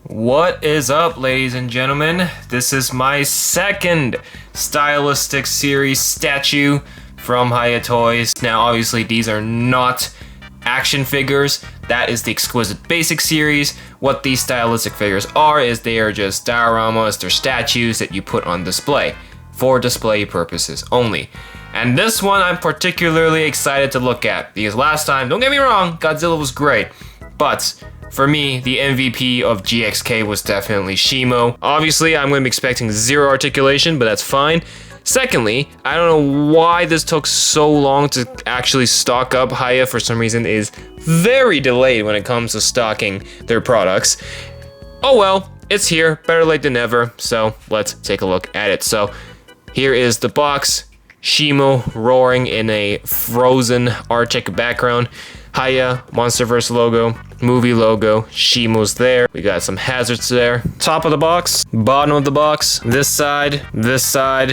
What is up, ladies and gentlemen? This is my second stylistic series statue from Hiya Toys. Now, obviously, these are not action figures. That is the Exquisite Basic series. What these stylistic figures are is they are just dioramas. They're statues that you put on display for display purposes only. And this one I'm particularly excited to look at because last time, don't get me wrong, Godzilla was great, but for me, the MVP of GXK was definitely Shimo. Obviously, I'm going to be expecting zero articulation, but that's fine. Secondly, I don't know why this took so long to actually stock up. Hiya, for some reason, is very delayed when it comes to stocking their products. Oh well, it's here, better late than never, so let's take a look at it. So here is the box. Shimo roaring in a frozen Arctic background. Hiya, Monsterverse logo, movie logo, Shimo's there. We got some hazards there. Top of the box, bottom of the box, this side,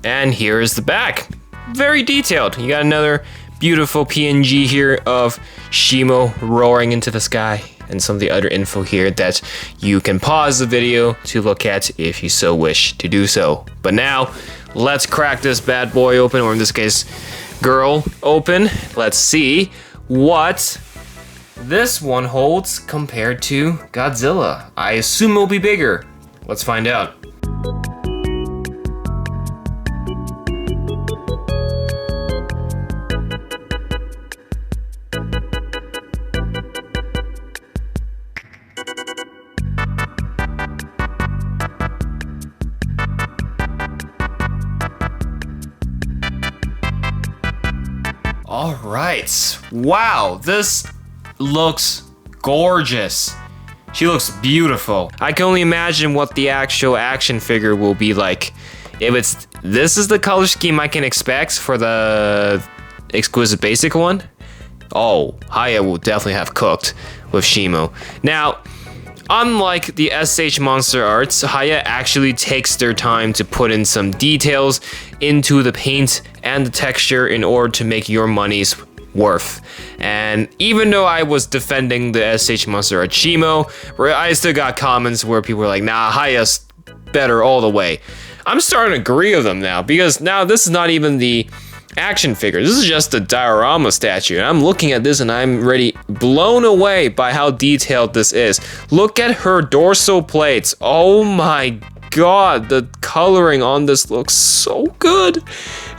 and here is the back. Very detailed. You got another beautiful PNG here of Shimo roaring into the sky and some of the other info here that you can pause the video to look at if you so wish to do so. But now, let's crack this bad boy open, or in this case, girl open. Let's see what this one holds compared to Godzilla. I assume it'll be bigger. Let's find out. All right. Wow, this looks gorgeous. She looks beautiful. I can only imagine what the actual action figure will be like. If this is the color scheme I can expect for the Exquisite Basic one, oh, Hiya will definitely have cooked with Shimo. Now, unlike the SH Monster Arts, Hiya actually takes their time to put in some details into the paint and the texture in order to make your money's worth. And even though I was defending the SH Monster Art Shimo, I still got comments where people were like, nah, Hiya's better all the way. I'm starting to agree with them now, because now this is not even the action figure. This is just a diorama statue. And I'm looking at this and I'm already blown away by how detailed this is. Look at her dorsal plates. Oh my god, the coloring on this looks so good.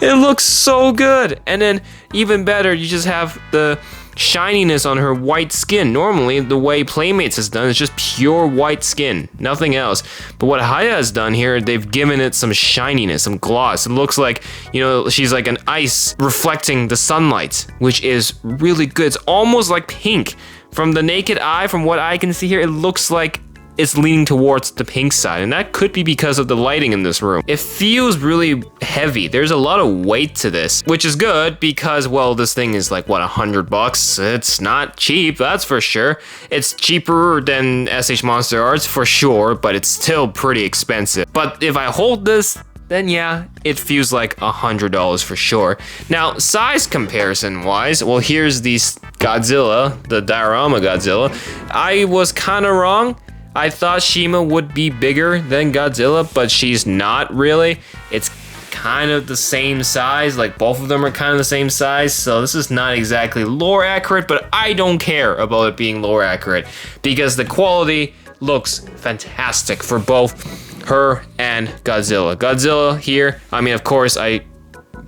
It looks so good. And then even better, you just have the shininess on her white skin. Normally, the way Playmates has done is just pure white skin, nothing else. But what Hiya has done here, they've given it some shininess, some gloss. It looks like, you know, she's like an ice reflecting the sunlight, which is really good. It's almost like pink. From the naked eye, from what I can see here, it looks like it's leaning towards the pink side, and that could be because of the lighting in this room. It feels really heavy. There's a lot of weight to this, which is good because, well, this thing is like, what, $100? It's not cheap, that's for sure. It's cheaper than SH Monster Arts for sure, but it's still pretty expensive. But if I hold this, then yeah, it feels like $100 for sure. Now, size comparison wise, well, here's the Godzilla, the diorama Godzilla. I was kind of wrong. I thought Shimo would be bigger than Godzilla, but she's not really. It's kind of the same size, like both of them are kind of the same size, so this is not exactly lore accurate, but I don't care about it being lore accurate because the quality looks fantastic for both her and Godzilla. Godzilla here, I mean, of course, I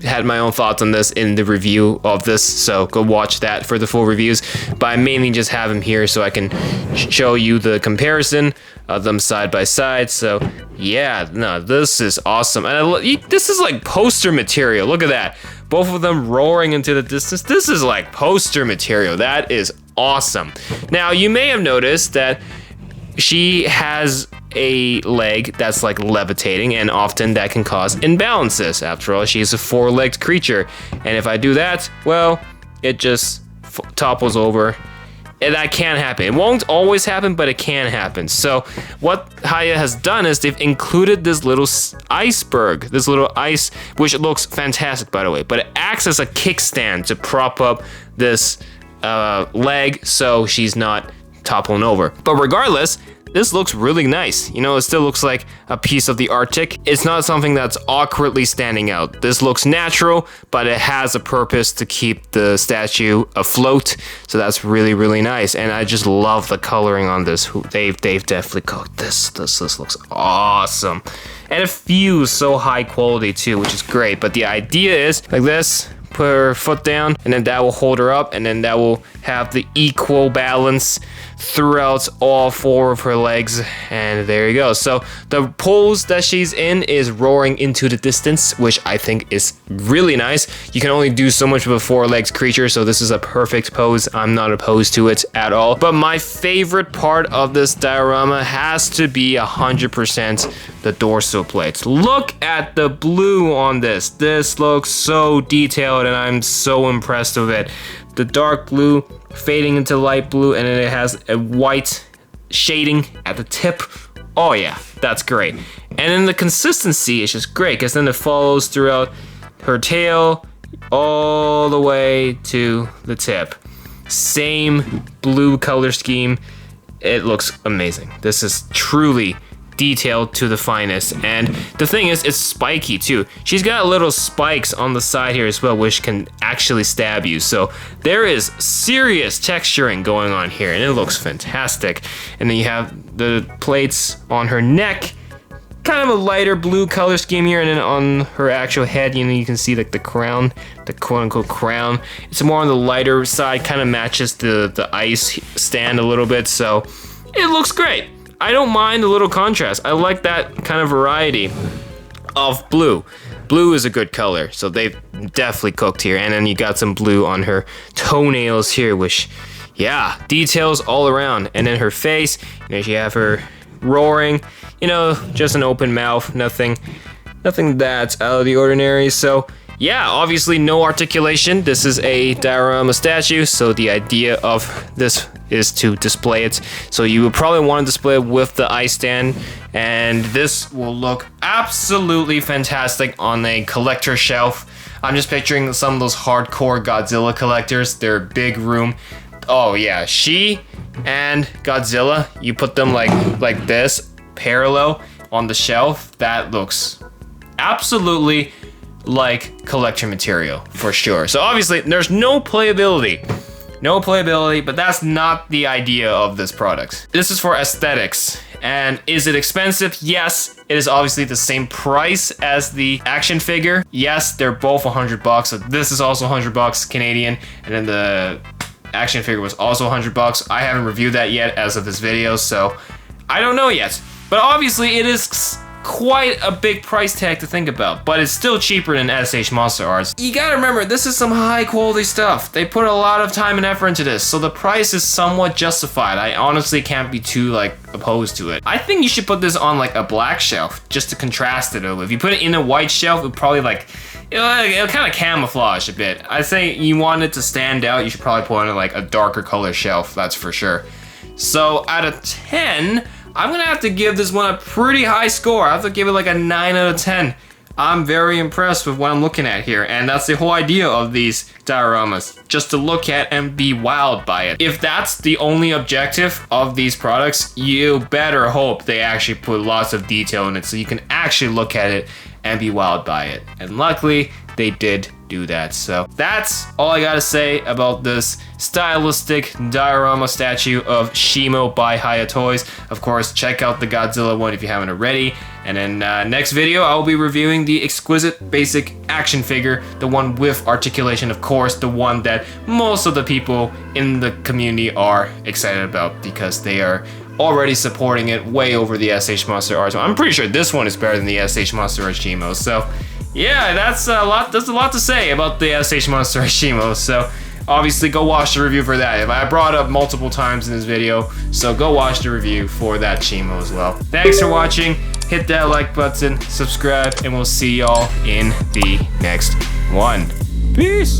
had my own thoughts on this in the review of this, so go watch that for the full reviews, but I mainly just have him here so I can show you the comparison of them side by side. So yeah, no, this is awesome. And this is like poster material. Look at that, both of them roaring into the distance. This is like poster material. That is awesome. Now, you may have noticed that she has a leg that's like levitating, and often that can cause imbalances. After all, she's a four-legged creature, and if I do that, well, it just topples over. And that can happen. It won't always happen, but it can happen. So what Hiya has done is they've included this little iceberg, this little ice, which looks fantastic, by the way, but it acts as a kickstand to prop up this leg so she's not toppling over. But regardless, this looks really nice. You know, it still looks like a piece of the Arctic. It's not something that's awkwardly standing out. This looks natural, but it has a purpose to keep the statue afloat. So that's really, really nice. And I just love the coloring on this. They've definitely cooked this. This looks awesome. And it feels so high quality too, which is great. But the idea is like this. Put her foot down, and then that will hold her up, and then that will have the equal balance throughout all 4 of her legs. And there you go. So the pose that she's in is roaring into the distance, which I think is really nice. You can only do so much with a 4-legged creature, so this is a perfect pose. I'm not opposed to it at all. But my favorite part of this diorama has to be 100% the dorsal plates. Look at the blue on this. This looks so detailed, and I'm so impressed with it. The dark blue fading into light blue, and then it has a white shading at the tip. Oh yeah, that's great. And then the consistency is just great, because then it follows throughout her tail all the way to the tip. Same blue color scheme. It looks amazing. This is truly detailed to the finest. And the thing is, it's spiky too. She's got little spikes on the side here as well, which can actually stab you. So there is serious texturing going on here, and it looks fantastic. And then you have the plates on her neck, kind of a lighter blue color scheme here, and then on her actual head, you know, you can see like the crown, the quote-unquote crown. It's more on the lighter side, kind of matches the ice stand a little bit, so it looks great. I don't mind a little contrast. I like that kind of variety of blue. Blue is a good color, so they've definitely cooked here. And then you got some blue on her toenails here, which, yeah, details all around. And then her face, you know, you have her roaring, you know, just an open mouth, nothing that's out of the ordinary. So yeah, obviously no articulation. This is a diorama statue, so the idea of this is to display it. So you would probably want to display it with the ice stand, and this will look absolutely fantastic on a collector shelf. I'm just picturing some of those hardcore Godzilla collectors, their big room. Oh yeah, she and Godzilla, you put them like this, parallel on the shelf. That looks absolutely like collection material for sure. So obviously there's no playability, but that's not the idea of this product. This is for aesthetics. And is it expensive? Yes. It is obviously the same price as the action figure. Yes, they're both $100. So this is also $100 Canadian, and then the action figure was also $100. I haven't reviewed that yet as of this video, so I don't know yet. But obviously it is quite a big price tag to think about, but it's still cheaper than SH Monster Arts. You gotta remember, this is some high quality stuff. They put a lot of time and effort into this, so the price is somewhat justified. I honestly can't be too opposed to it. I think you should put this on a black shelf just to contrast it over. If you put it in a white shelf, it would probably it'll kind of camouflage a bit. I say you want it to stand out, you should probably put it on a darker color shelf, that's for sure. So out of 10, I'm gonna have to give this one a pretty high score. I have to give it a 9 out of 10. I'm very impressed with what I'm looking at here, and that's the whole idea of these dioramas, just to look at and be wowed by it. If that's the only objective of these products, you better hope they actually put lots of detail in it so you can actually look at it and be wowed by it. And luckily, they did do that. So that's all I gotta say about this stylistic diorama statue of Shimo by Hiya Toys. Of course, check out the Godzilla one if you haven't already. And then next video, I'll be reviewing the Exquisite Basic action figure, the one with articulation, of course, the one that most of the people in the community are excited about because they are already supporting it way over the SH Monster Arts. I'm pretty sure this one is better than the SH Monster Arts Shimo. So yeah, that's a lot. There's a lot to say about the SH Monster Arts Shimo. So obviously go watch the review for that. I brought it up multiple times in this video, so go watch the review for that Shimo as well. Thanks for watching. Hit that like button, subscribe, and we'll see y'all in the next one. Peace.